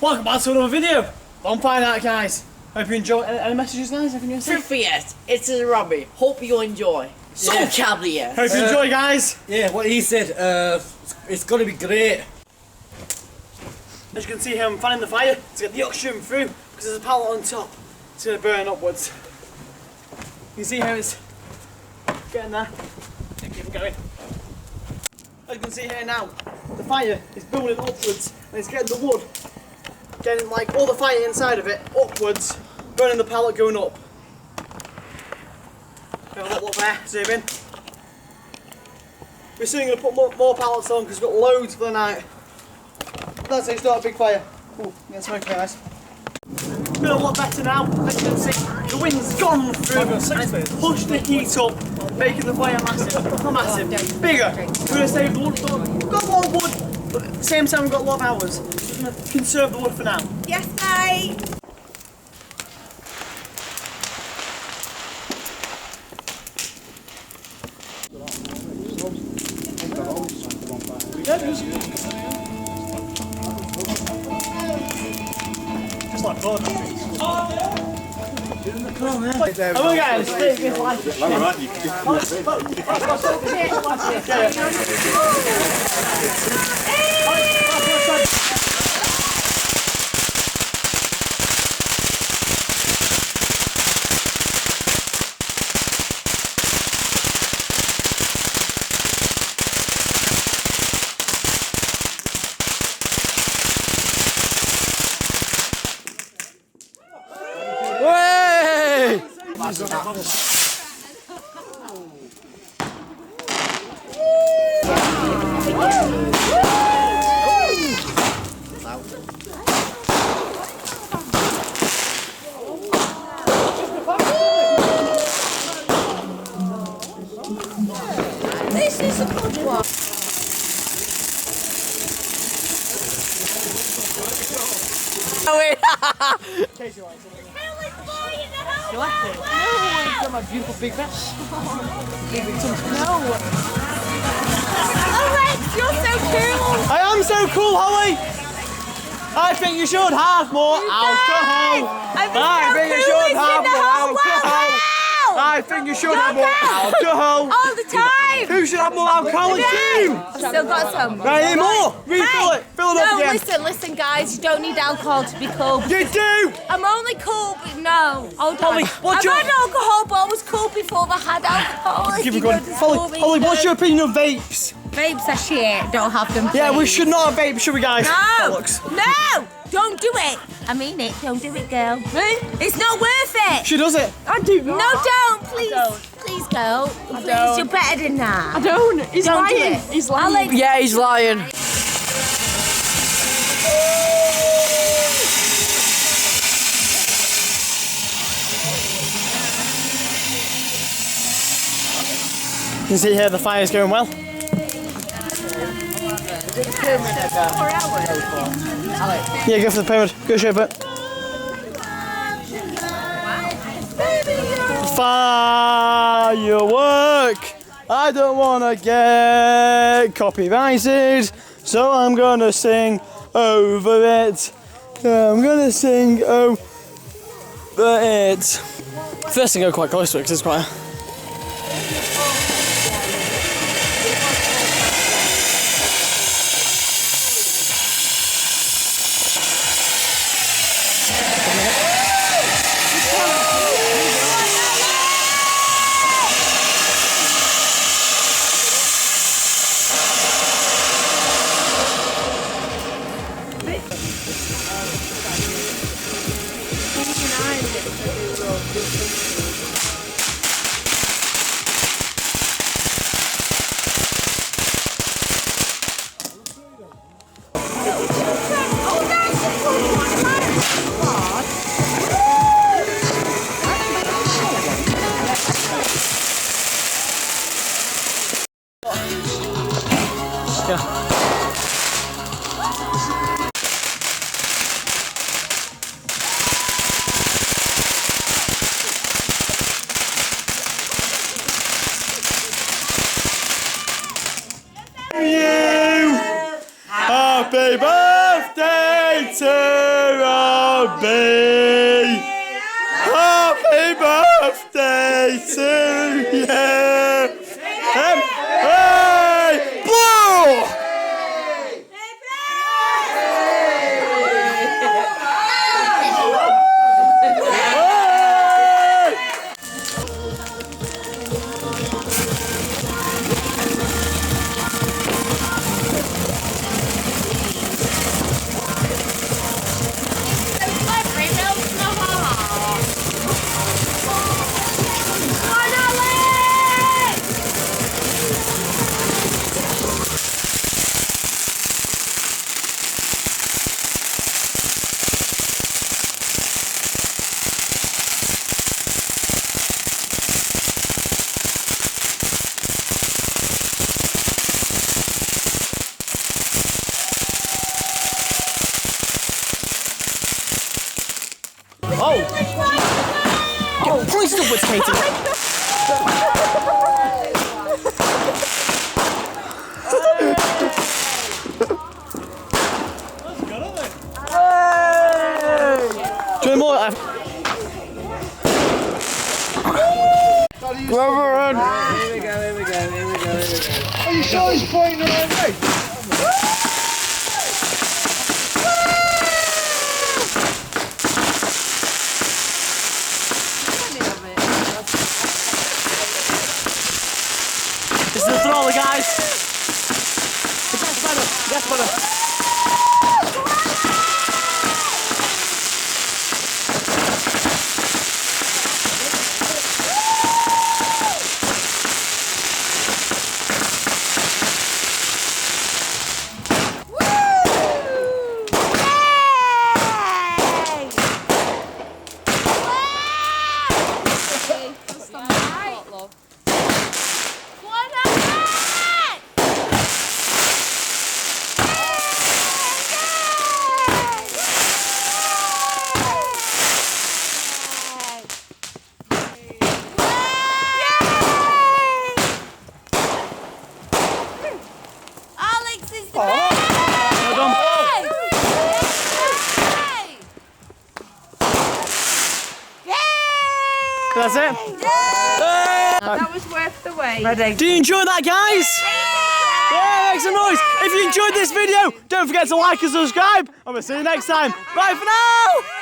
Welcome back to another video. Bonfire night, guys. Hope you enjoy. Any messages, guys? Anything you say? Yes, it's a Robbie. Hope you enjoy. So cavalier. Hope you enjoy, guys. Yeah, what he said, it's gonna be great. As you can see here, I'm fanning the fire to get the oxygen through because there's a pallet on top. It's going to burn upwards. You can see how it's getting there. Keep it going. As you can see here now, the fire is building upwards and it's getting the wood, getting like all the fire inside of it upwards, burning the pallet going up. Have a look there, zoom in. We're soon going to put more pallets on because we've got loads for the night. That's how you start a big fire. Ooh, get smoke, guys. Feel a lot better now. As you can see, the wind's gone through and it's pushed the heat up, making the fire massive. Not massive, bigger. We're going to save the wood. We've got a lot of wood, but at the same time we've got a lot of hours. We're going to conserve the wood for now. Yes, mate. Just like God. Come on, man. Oh my God, it's big, it's like this. This is a good one. You like it? No, it's got my beautiful big vest. No. Alex, you're so cool. I am so cool, Holly. I think you should have more alcohol. I think you should have more alcohol. I think you should have more alcohol. All the time. Who should have more alcohol? Team. I've still got some. I need more. Refill it. Fill it up again. Listen, guys. You don't need alcohol to be cool. You do. I'm only cool, but no. Hold on. Holly, I've had alcohol, but I was cool before I had alcohol. Keep it going. Holly, what's your opinion of vapes? Vapes are shit. Don't have them. Yeah, we should not have vapes, should we, guys? No. No. Don't do it. I mean it. Don't do it, girl. It's not worth it. She does it. I do not. No, don't. Please. Please, girl. Please, you're better than that. I don't. He's Don't do lying. it. He's lying. Alex. Yeah, he's lying. You can see here the fire's going well. Yeah, go for the pyramid. Go shape it. Firework! I don't want to get copyrighted, so I'm going to sing over it. I'm going to sing over it. First thing, go quite close to it because it's quite. Yeah. Bobby! Happy birthday to you! Hey! Blow! Oh, Christ upwards, Katie. Two more. Reverend. Here we go. Are you sure he's pointing around me? This is the thriller, guys. Yes, brother. That's it. That was worth the wait. Ready? Do you enjoy that, guys? Yeah, make some noise. If you enjoyed this video, don't forget to like and subscribe. And we'll see you next time. Bye for now.